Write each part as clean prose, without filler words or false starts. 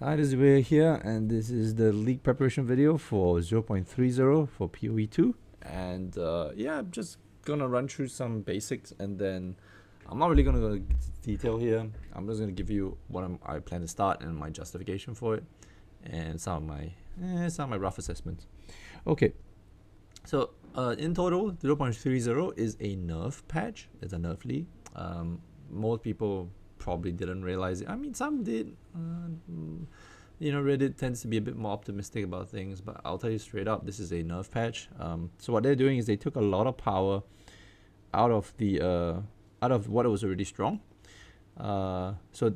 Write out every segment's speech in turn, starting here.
Hi, this is Wei here, and this is the league preparation video for 0.30 for POE2. And yeah, I'm just gonna run through some basics, and then I'm not really gonna go into detail here. I'm just gonna give you what I plan to start and my justification for it, and some of my rough assessments. Okay, so in total, 0.30 is a nerf patch. It's a nerf league. Most people probably didn't realize it. I mean, some did. Reddit tends to be a bit more optimistic about things, but I'll tell you straight up, this is a nerf patch. So what they're doing is they took a lot of power out of what was already strong. So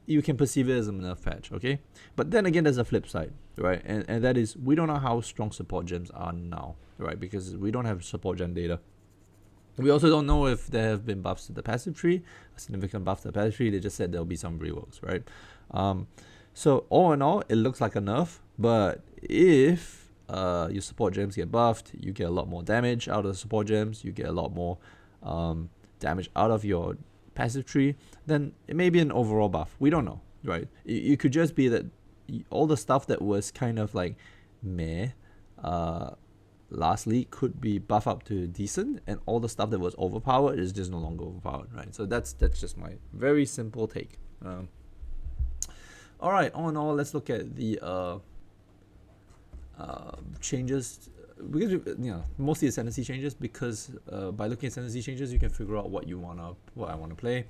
you can perceive it as a nerf patch, okay? But then again, there's a flip side, right? And that is, we don't know how strong support gems are now, right? Because we don't have support gem data. We also don't know if there have been buffs to the passive tree, a significant buff to the passive tree. They just said there'll be some reworks, right? So all in all, it looks like a nerf, but if your support gems get buffed, you get a lot more damage out of the support gems, you get a lot more damage out of your passive tree, then it may be an overall buff. We don't know, right? It could just be that all the stuff that was kind of like meh last league could be buffed up to decent, and all the stuff that was overpowered is just no longer overpowered, right? So that's just my very simple take. All right, all in all, let's look at the changes, because mostly Ascendancy changes, because by looking at Ascendancy changes, you can figure out what I wanna play.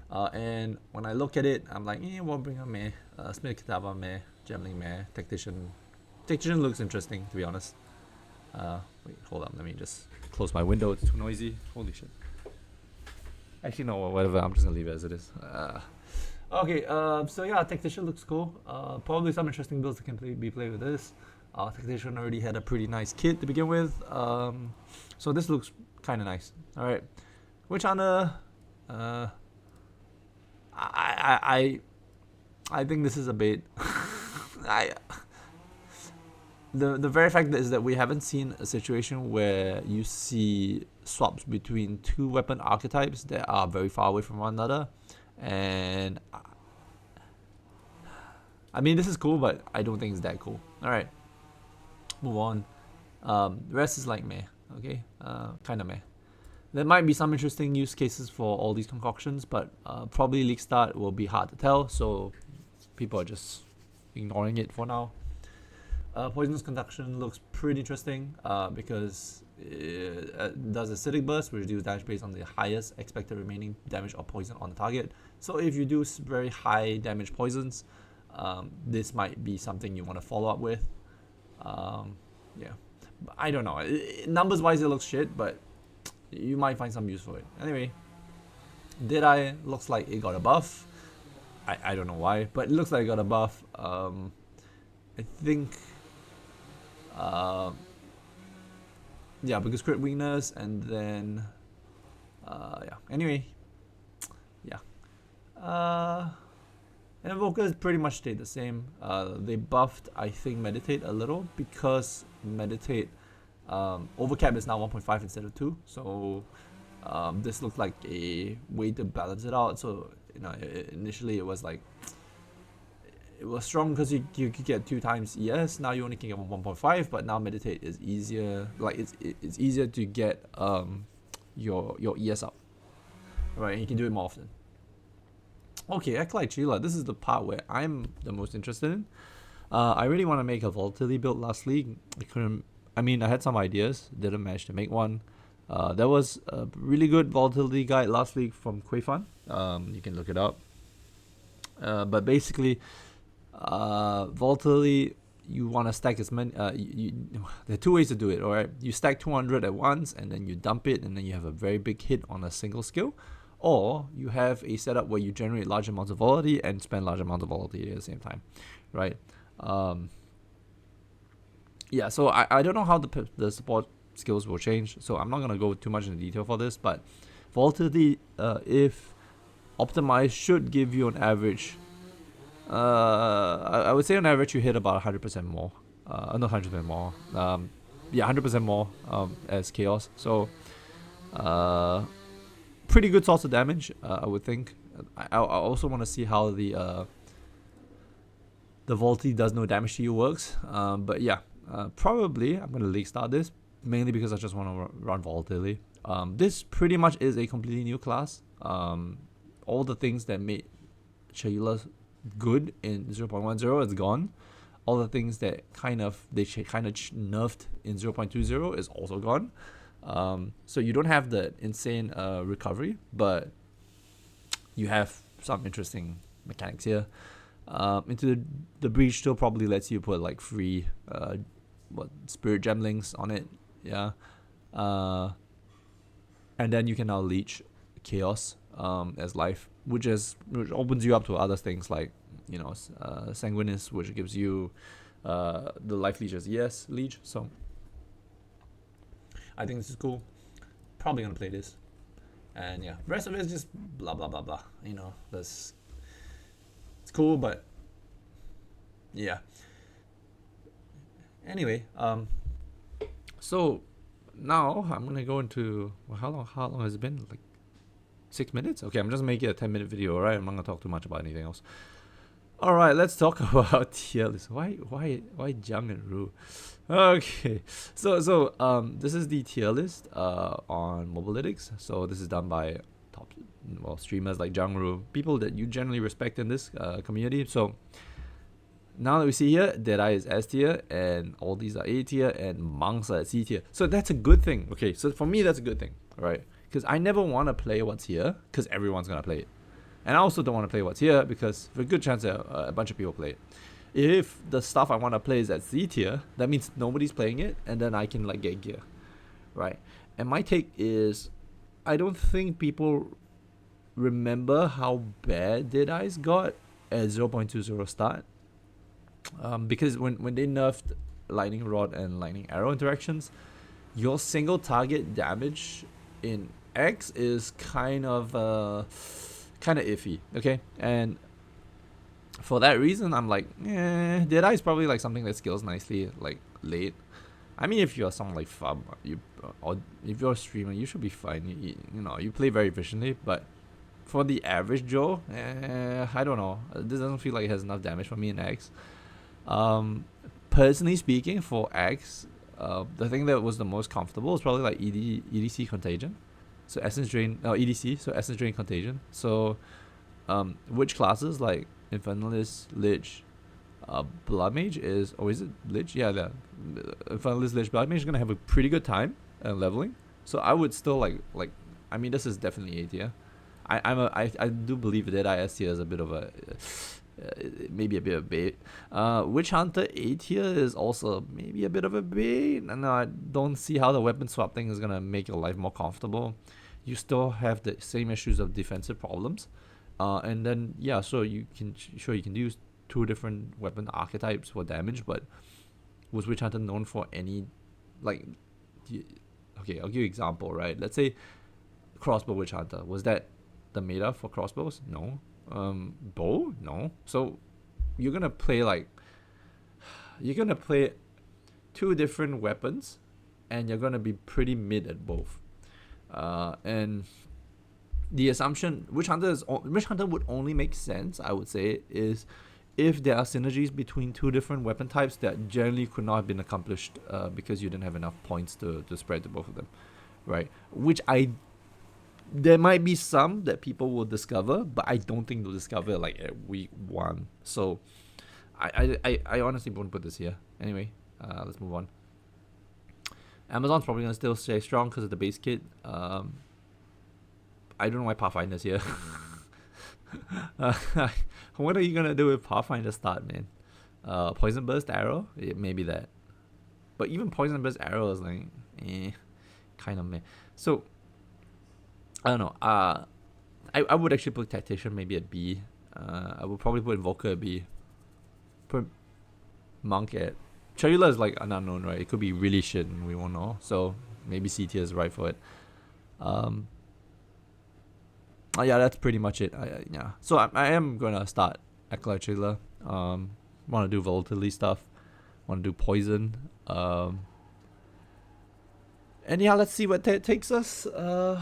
And when I look at it, I'm like, Warbringer meh, Smith Katava meh, Gemling meh, Tactician. Tactician looks interesting, to be honest. Wait, hold on, let me just close my window, it's too noisy. Holy shit. Actually, no, whatever, I'm just gonna leave it as it is. Okay, so yeah, Tactician looks cool. Probably some interesting builds that can be played with this. Tactician already had a pretty nice kit to begin with. So this looks kind of nice. All right, Witch Hunter. I think this is a bait. The very fact is that we haven't seen a situation where you see swaps between two weapon archetypes that are very far away from one another. And I mean, this is cool, but I don't think it's that cool. All right, move on. The rest is like meh, okay, kind of meh. There might be some interesting use cases for all these concoctions, but probably league start will be hard to tell, so people are just ignoring it for now. Poisonous Conduction looks pretty interesting because it does acidic burst, which reduces damage based on the highest expected remaining damage or poison on the target. So if you do very high damage poisons, this might be something you want to follow up with. Yeah, I don't know. Numbers wise, it looks shit, but you might find some use for it. Anyway, Deadeye looks like it got a buff. I don't know why, but it looks like it got a buff. I think yeah, because crit weakness, and then yeah, anyway, yeah, and Evoker pretty much stayed the same. They buffed, I think, Meditate a little, because Meditate overcap is now 1.5 instead of 2, so this looked like a way to balance it out. So initially it was like, it was strong because you could get 2 times ES. Now you only can get 1.5, but now Meditate is easier. Like it's easier to get your ES up, right? And you can do it more often. Okay, act like Chayula. This is the part where I'm the most interested in. I really want to make a volatility build last league. I had some ideas, didn't manage to make one. There was a really good volatility guide last league from Quayfan. You can look it up. But basically, volatility, you want to stack as many. There are 2 ways to do it. All right, you stack 200 at once, and then you dump it, and then you have a very big hit on a single skill. Or you have a setup where you generate large amounts of volatility and spend large amounts of volatility at the same time, right? Yeah, so I don't know how the support skills will change, so I'm not going to go too much into detail for this, but volatility, if optimized, should give you an average. I would say on average you hit about 100% more. Not 100% more. Yeah, 100% more as chaos. So, pretty good source of damage, I would think. I also want to see how the the volatility does no damage to you works. But yeah, probably I'm going to league start this, mainly because I just want to run volatility. This pretty much is a completely new class. All the things that made Chayula good in 0.10 is gone. All the things that they nerfed in 0.20 is also gone. So you don't have the insane recovery, but you have some interesting mechanics here. Into the breach still probably lets you put like free spirit gemlings on it, yeah. And then you can now leech chaos as life, which opens you up to other things like, you know, sanguinis, which gives you the life leech as leech. So I think this is cool. Probably gonna play this, and yeah, the rest of it is just blah blah blah blah. You know, it's cool, but yeah. Anyway, so now I'm gonna go into how long has it been? Like 6 minutes? Okay, I'm just making a 10-minute video, alright? I'm not gonna talk too much about anything else. Alright, let's talk about tier list. Why Zhang and Ru? Okay, so this is the tier list on Mobalytics. So this is done by top streamers like Zhang Ru, people that you generally respect in this community. So now that we see here, Deadeye is S tier, and all these are A tier, and monks are at C tier. So that's a good thing. Okay, so for me that's a good thing, right? Because I never want to play what's here, because everyone's gonna play it. And I also don't want to play what's here, because there's a good chance that a bunch of people play it. If the stuff I want to play is at C tier, that means nobody's playing it, and then I can like get gear, right? And my take is, I don't think people remember how bad Deadeye's got at 0.20 start. Because when they nerfed lightning rod and lightning arrow interactions, your single target damage in X is kind of iffy, okay? And for that reason, I'm like, Deadeye is probably like something that scales nicely like late. I mean, if you're someone like Fub, or if you're a streamer, you should be fine. You know, you play very efficiently, but for the average Joe, I don't know. This doesn't feel like it has enough damage for me in X. Personally speaking, for X, the thing that was the most comfortable is probably like EDC Contagion. So Essence Drain, EDC, so Essence Drain Contagion. So, which classes like Infernalist, Lich, Blood Mage is, is it Lich? Yeah, the Infernalist, Lich, Blood Mage is gonna have a pretty good time leveling. So I would still like, I mean, this is definitely A tier. I do believe that S tier is a bit of a, maybe a bit of bait. Witch Hunter A tier is also maybe a bit of a bait. And I don't see how the weapon swap thing is gonna make your life more comfortable. You still have the same issues of defensive problems. And then yeah, so you can use 2 different weapon archetypes for damage, but was Witch Hunter known for any, like, okay, I'll give you an example, right? Let's say crossbow Witch Hunter. Was that the meta for crossbows? No. Bow? No. So you're gonna play 2 different weapons, and you're gonna be pretty mid at both. And the assumption Witch Hunter would only make sense, I would say, is if there are synergies between 2 different weapon types that generally could not have been accomplished because you didn't have enough points to spread to both of them, right? There might be some that people will discover, but I don't think they'll discover like at week 1. So I honestly won't put this here. Anyway, let's move on. Amazon's probably gonna still stay strong because of the base kit. I don't know why Pathfinder's here. What are you gonna do with Pathfinder start, man? Poison Burst Arrow? Yeah, maybe that. But even Poison Burst Arrow is like, kind of meh. So, I don't know. I would actually put Tactician maybe at B. I would probably put Invoker at B. Put Monk at... Chayula is like an unknown, right? It could be really shit and we won't know. So, maybe C tier is right for it. Yeah, that's pretty much it. Yeah. So I am gonna start Acolyte Chayula. Want to do volatility stuff. Want to do poison. And yeah, let's see what that takes us. I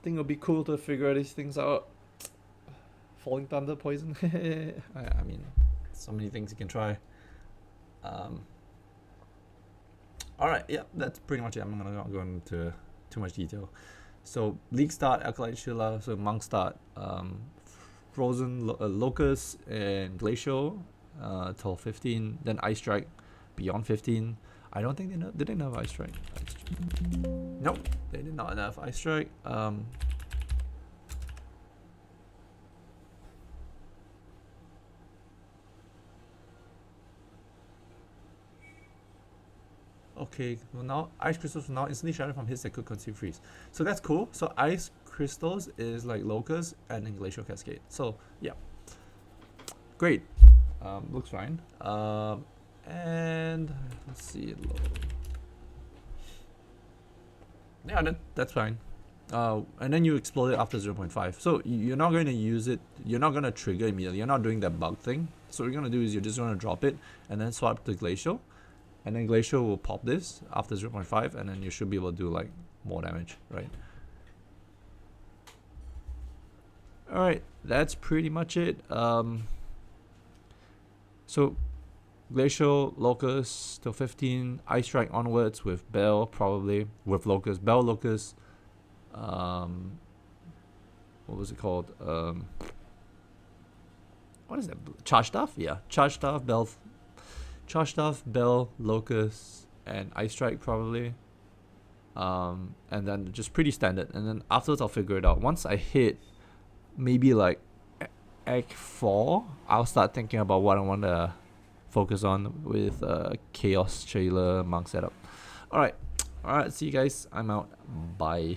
think it'll be cool to figure these things out. Falling Thunder poison. I mean, So many things you can try. Alright, yeah, that's pretty much it. I'm not go into too much detail. So League start, Alkaline Chayula, so Monk start, Frozen, Locust, and Glacial till 15, then Ice Strike beyond 15. I don't think did they nerf Ice Strike? Nope, they did not nerf Ice Strike. Okay, well now ice crystals will now instantly shatter from hits that could consume freeze. So that's cool. So ice crystals is like Locust and then Glacial Cascade. So yeah, great. Looks fine. And let's see. Yeah, that's fine. And then you explode it after 0.5. So you're not going to use it. You're not going to trigger immediately. You're not doing that bug thing. So what you're going to do is you're just going to drop it and then swap to Glacial. And then Glacial will pop this after 0.5, and then you should be able to do like more damage, right? Alright, that's pretty much it. So Glacial, Locust till 15, Ice Strike onwards with Bell, probably with Locust. Bell, Locust, what was it called? What is that? Charge Staff? Yeah, Charge Staff, Bell. Charge Staff, Bell, Locust, and Ice Strike probably. And then just pretty standard. And then afterwards I'll figure it out. Once I hit maybe like Act 4, I'll start thinking about what I want to focus on with Chaos Chayula Monk setup. Alright, see you guys. I'm out. Bye.